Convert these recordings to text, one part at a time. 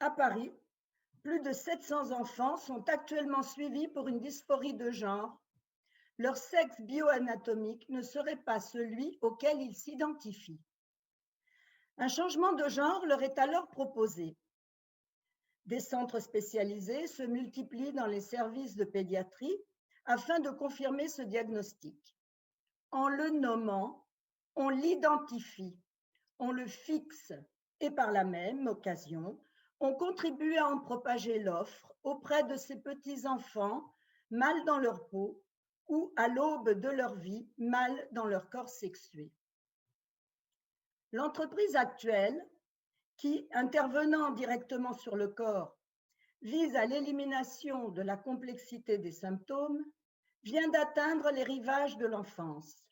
À Paris, plus de 700 enfants sont actuellement suivis pour une dysphorie de genre. Leur sexe bioanatomique ne serait pas celui auquel ils s'identifient. Un changement de genre leur est alors proposé. Des centres spécialisés se multiplient dans les services de pédiatrie afin de confirmer ce diagnostic. En le nommant, on l'identifie, on le fixe et par la même occasion, on contribue à en propager l'offre auprès de ces petits-enfants mal dans leur peau ou à l'aube de leur vie mal dans leur corps sexué. L'entreprise actuelle, qui, intervenant directement sur le corps, vise à l'élimination de la complexité des symptômes, vient d'atteindre les rivages de l'enfance.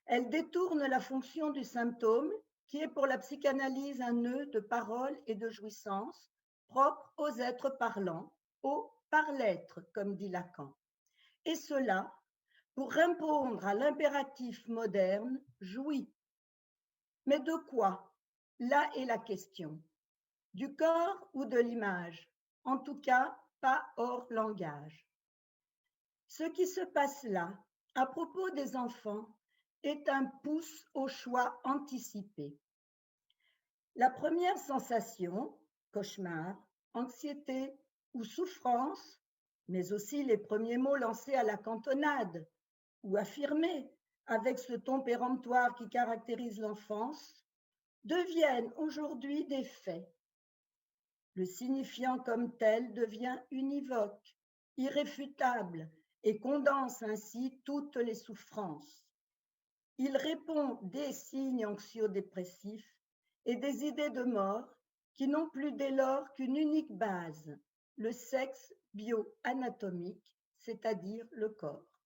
Elle détourne la fonction du symptôme, qui est pour la psychanalyse un nœud de parole et de jouissance propre aux êtres parlants, au par-l'être, comme dit Lacan. Et cela pour répondre à l'impératif moderne « jouis ». Mais de quoi? Là est la question. Du corps ou de l'image? En tout cas, pas hors langage. Ce qui se passe là, à propos des enfants, est un pouce au choix anticipé. La première sensation, cauchemar, anxiété ou souffrance, mais aussi les premiers mots lancés à la cantonade ou affirmés avec ce ton péremptoire qui caractérise l'enfance, deviennent aujourd'hui des faits. Le signifiant comme tel devient univoque, irréfutable et condense ainsi toutes les souffrances. Il répond des signes anxio-dépressifs et des idées de mort qui n'ont plus dès lors qu'une unique base, le sexe bio-anatomique, c'est-à-dire le corps.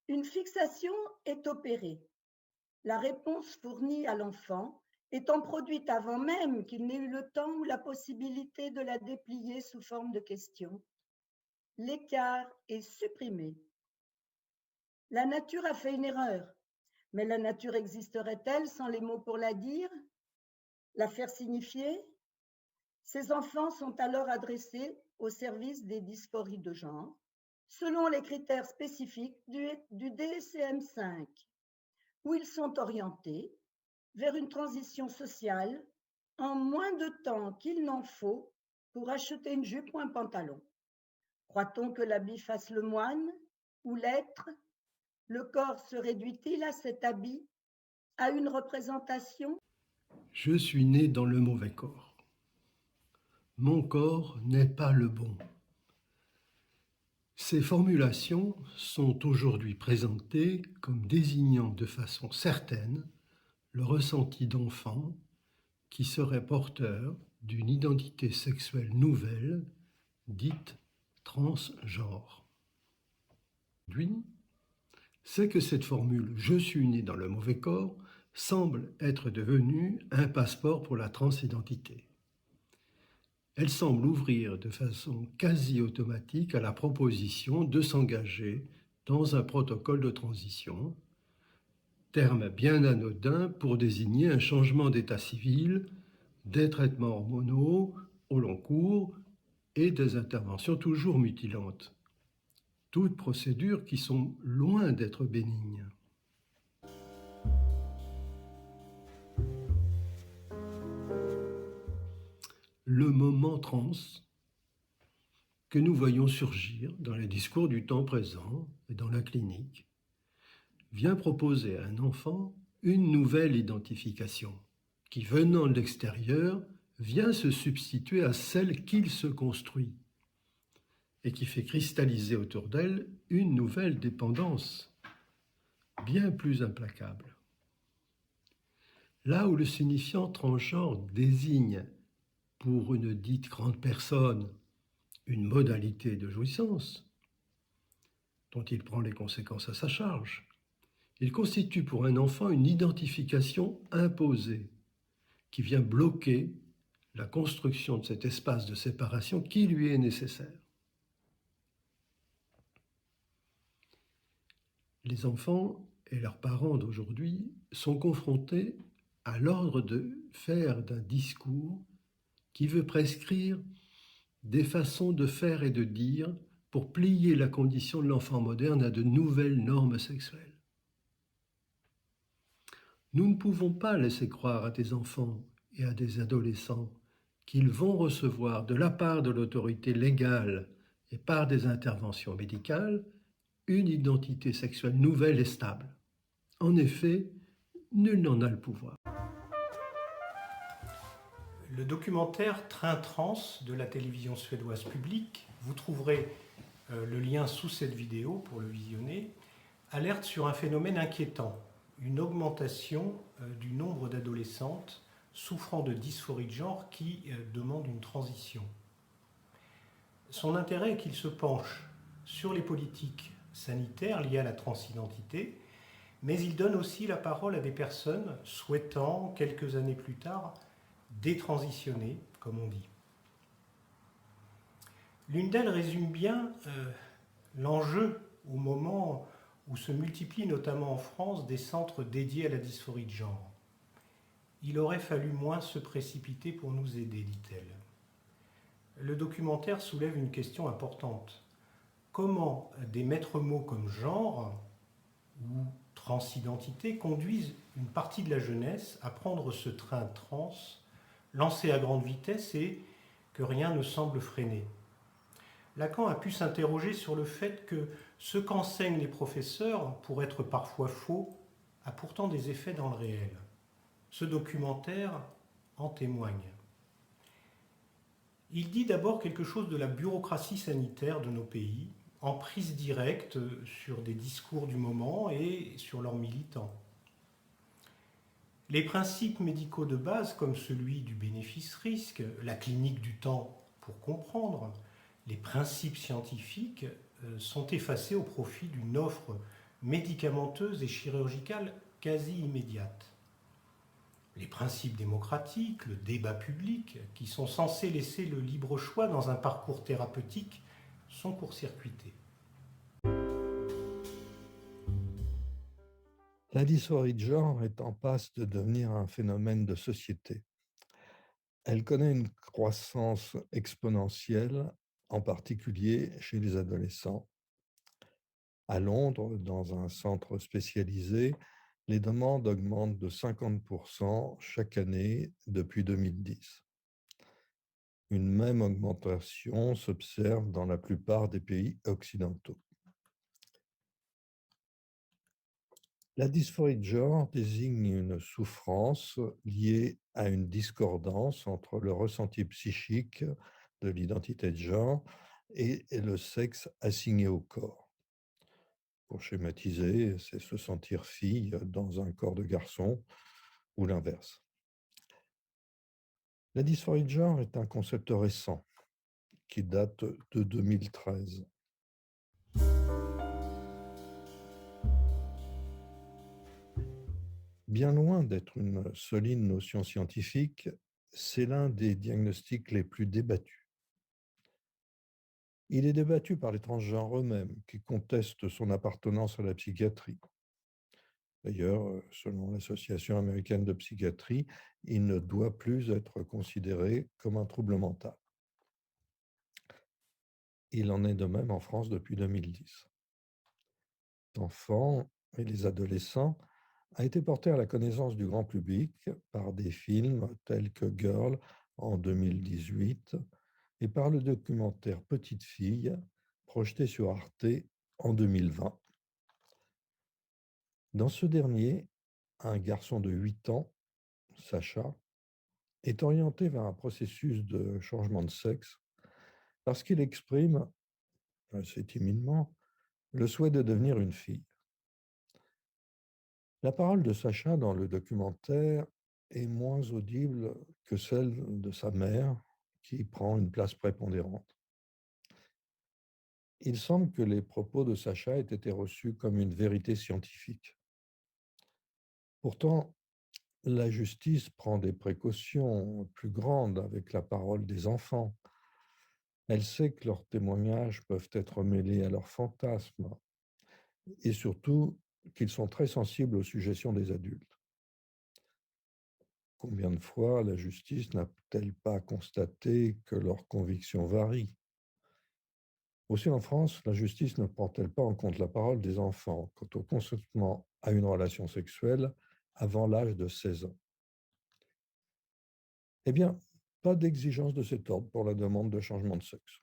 Une fixation est opérée. La réponse fournie à l'enfant étant produite avant même qu'il n'ait eu le temps ou la possibilité de la déplier sous forme de question, l'écart est supprimé. La nature a fait une erreur, mais la nature existerait-elle sans les mots pour la dire, la faire signifier? Ces enfants sont alors adressés au service des dysphories de genre, selon les critères spécifiques du DSM-5, où ils sont orientés vers une transition sociale en moins de temps qu'il n'en faut pour acheter une jupe ou un pantalon. Croit-on que l'habit fasse le moine ou l'être? Le corps se réduit-il à cet habit, à une représentation? Je suis né dans le mauvais corps. Mon corps n'est pas le bon. Ces formulations sont aujourd'hui présentées comme désignant de façon certaine le ressenti d'enfants qui seraient porteurs d'une identité sexuelle nouvelle, dite transgenre. C'est que cette formule « je suis né dans le mauvais corps » semble être devenue un passeport pour la transidentité. Elle semble ouvrir de façon quasi automatique à la proposition de s'engager dans un protocole de transition, terme bien anodin pour désigner un changement d'état civil, des traitements hormonaux au long cours et des interventions toujours mutilantes. Toutes procédures qui sont loin d'être bénignes. Le moment trans que nous voyons surgir dans les discours du temps présent et dans la clinique vient proposer à un enfant une nouvelle identification qui, venant de l'extérieur, vient se substituer à celle qu'il se construit et qui fait cristalliser autour d'elle une nouvelle dépendance bien plus implacable. Là où le signifiant transgenre désigne pour une dite grande personne une modalité de jouissance dont il prend les conséquences à sa charge, il constitue pour un enfant une identification imposée qui vient bloquer la construction de cet espace de séparation qui lui est nécessaire. Les enfants et leurs parents d'aujourd'hui sont confrontés à l'ordre de faire d'un discours qui veut prescrire des façons de faire et de dire pour plier la condition de l'enfant moderne à de nouvelles normes sexuelles. Nous ne pouvons pas laisser croire à des enfants et à des adolescents qu'ils vont recevoir de la part de l'autorité légale et par des interventions médicales une identité sexuelle nouvelle et stable. En effet, nul n'en a le pouvoir. Le documentaire Train Trans de la télévision suédoise publique, vous trouverez le lien sous cette vidéo pour le visionner, alerte sur un phénomène inquiétant, une augmentation du nombre d'adolescentes souffrant de dysphorie de genre qui demandent une transition. Son intérêt est qu'il se penche sur les politiques sanitaires liées à la transidentité, mais il donne aussi la parole à des personnes souhaitant, quelques années plus tard, détransitionner, comme on dit. L'une d'elles résume bien l'enjeu au moment où se multiplient notamment en France des centres dédiés à la dysphorie de genre. Il aurait fallu moins se précipiter pour nous aider, dit-elle. Le documentaire soulève une question importante. Comment des maîtres mots comme genre ou transidentité conduisent une partie de la jeunesse à prendre ce train trans, lancé à grande vitesse et que rien ne semble freiner. Lacan a pu s'interroger sur le fait que ce qu'enseignent les professeurs, pour être parfois faux, a pourtant des effets dans le réel. Ce documentaire en témoigne. Il dit d'abord quelque chose de la bureaucratie sanitaire de nos pays, en prise directe sur des discours du moment et sur leurs militants. Les principes médicaux de base, comme celui du bénéfice-risque, la clinique du temps pour comprendre, les principes scientifiques sont effacés au profit d'une offre médicamenteuse et chirurgicale quasi immédiate. Les principes démocratiques, le débat public, qui sont censés laisser le libre choix dans un parcours thérapeutique, sont court-circuités. La dysphorie de genre est en passe de devenir un phénomène de société. Elle connaît une croissance exponentielle, en particulier chez les adolescents. À Londres, dans un centre spécialisé, les demandes augmentent de 50% chaque année depuis 2010. Une même augmentation s'observe dans la plupart des pays occidentaux. La dysphorie de genre désigne une souffrance liée à une discordance entre le ressenti psychique de l'identité de genre et le sexe assigné au corps. Pour schématiser, c'est se sentir fille dans un corps de garçon ou l'inverse. La dysphorie de genre est un concept récent qui date de 2013. Bien loin d'être une solide notion scientifique, c'est l'un des diagnostics les plus débattus. Il est débattu par les transgenres eux-mêmes, qui contestent son appartenance à la psychiatrie. D'ailleurs, selon l'Association américaine de psychiatrie, il ne doit plus être considéré comme un trouble mental. Il en est de même en France depuis 2010. L'enfant et les adolescents a été porté à la connaissance du grand public par des films tels que Girl en 2018 et par le documentaire Petite fille projeté sur Arte en 2020. Dans ce dernier, un garçon de 8 ans, Sacha, est orienté vers un processus de changement de sexe parce qu'il exprime, assez timidement, le souhait de devenir une fille. La parole de Sacha dans le documentaire est moins audible que celle de sa mère, qui prend une place prépondérante. Il semble que les propos de Sacha aient été reçus comme une vérité scientifique. Pourtant, la justice prend des précautions plus grandes avec la parole des enfants. Elle sait que leurs témoignages peuvent être mêlés à leurs fantasmes et surtout qu'ils sont très sensibles aux suggestions des adultes. Combien de fois la justice n'a-t-elle pas constaté que leurs convictions varient? Aussi en France, la justice ne prend-elle pas en compte la parole des enfants quant au consentement à une relation sexuelle avant l'âge de 16 ans? Eh bien, pas d'exigence de cet ordre pour la demande de changement de sexe.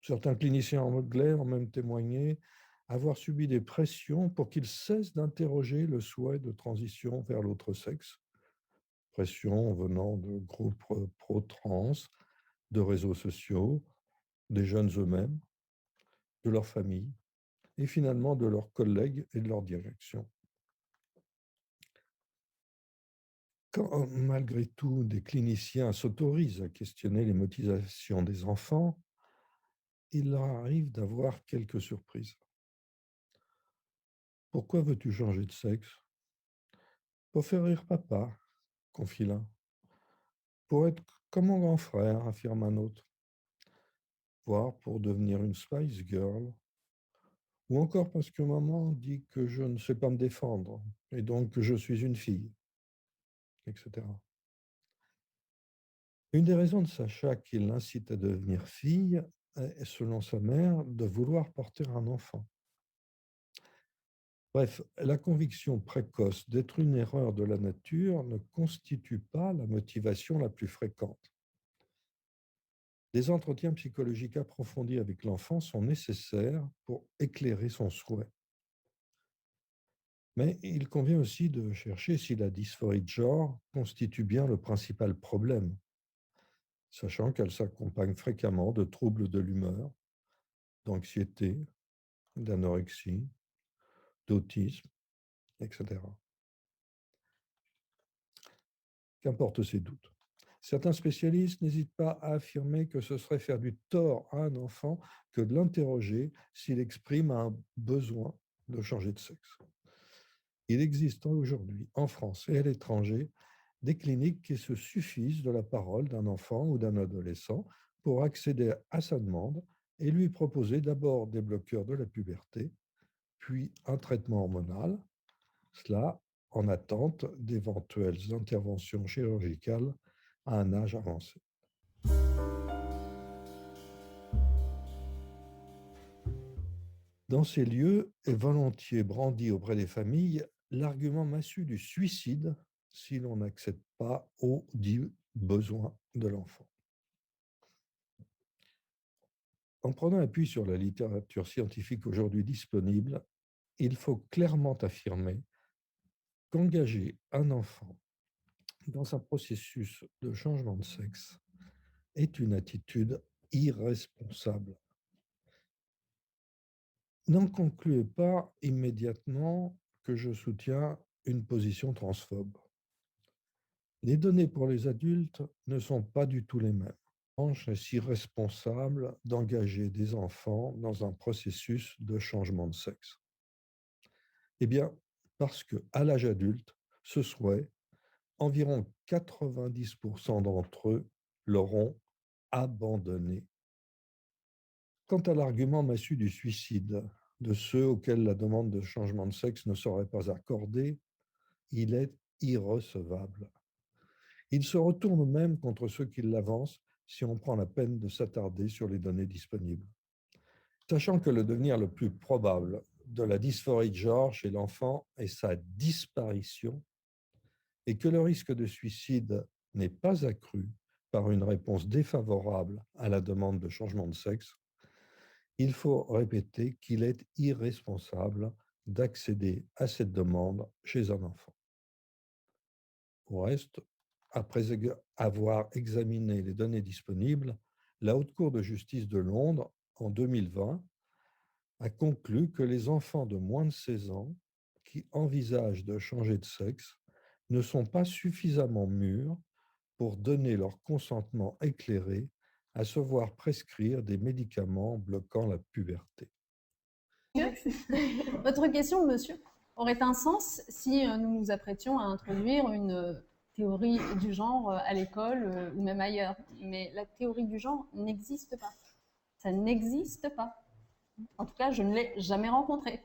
Certains cliniciens anglais ont même témoigné avoir subi des pressions pour qu'ils cessent d'interroger le souhait de transition vers l'autre sexe, pressions venant de groupes pro-trans, de réseaux sociaux, des jeunes eux-mêmes, de leur famille et finalement de leurs collègues et de leur direction. Quand malgré tout des cliniciens s'autorisent à questionner les motivations des enfants, il leur arrive d'avoir quelques surprises. Pourquoi veux-tu changer de sexe? Pour faire rire papa, confie l'un. Pour être comme mon grand frère, affirme un autre. Voire pour devenir une Spice Girl. Ou encore parce que maman dit que je ne sais pas me défendre et donc que je suis une fille, etc. Une des raisons de Sacha qui l'incite à devenir fille est, selon sa mère, de vouloir porter un enfant. Bref, la conviction précoce d'être une erreur de la nature ne constitue pas la motivation la plus fréquente. Des entretiens psychologiques approfondis avec l'enfant sont nécessaires pour éclairer son souhait. Mais il convient aussi de chercher si la dysphorie de genre constitue bien le principal problème, sachant qu'elle s'accompagne fréquemment de troubles de l'humeur, d'anxiété, d'anorexie, d'autisme, etc. Qu'importe ces doutes. Certains spécialistes n'hésitent pas à affirmer que ce serait faire du tort à un enfant que de l'interroger s'il exprime un besoin de changer de sexe. Il existe aujourd'hui, en France et à l'étranger, des cliniques qui se suffisent de la parole d'un enfant ou d'un adolescent pour accéder à sa demande et lui proposer d'abord des bloqueurs de la puberté, puis un traitement hormonal, cela en attente d'éventuelles interventions chirurgicales à un âge avancé. Dans ces lieux est volontiers brandi auprès des familles l'argument massu du suicide si l'on n'accède pas aux dits besoins de l'enfant. En prenant appui sur la littérature scientifique aujourd'hui disponible, il faut clairement affirmer qu'engager un enfant dans un processus de changement de sexe est une attitude irresponsable. N'en concluez pas immédiatement que je soutiens une position transphobe. Les données pour les adultes ne sont pas du tout les mêmes. Est-ce irresponsable d'engager des enfants dans un processus de changement de sexe? Eh bien, parce qu'à l'âge adulte, ce souhait, environ 90% d'entre eux l'auront abandonné. Quant à l'argument massu du suicide, de ceux auxquels la demande de changement de sexe ne serait pas accordée, il est irrecevable. Il se retourne même contre ceux qui l'avancent si on prend la peine de s'attarder sur les données disponibles. Sachant que le devenir le plus probable de la dysphorie de genre chez l'enfant est sa disparition et que le risque de suicide n'est pas accru par une réponse défavorable à la demande de changement de sexe, il faut répéter qu'il est irresponsable d'accéder à cette demande chez un enfant. Au reste, après avoir examiné les données disponibles, la Haute Cour de justice de Londres, en 2020, a conclu que les enfants de moins de 16 ans qui envisagent de changer de sexe ne sont pas suffisamment mûrs pour donner leur consentement éclairé à se voir prescrire des médicaments bloquant la puberté. Votre question, monsieur, aurait un sens si nous nous apprêtions à introduire une théorie du genre à l'école ou même ailleurs. Mais la théorie du genre n'existe pas. Ça n'existe pas. En tout cas, je ne l'ai jamais rencontrée.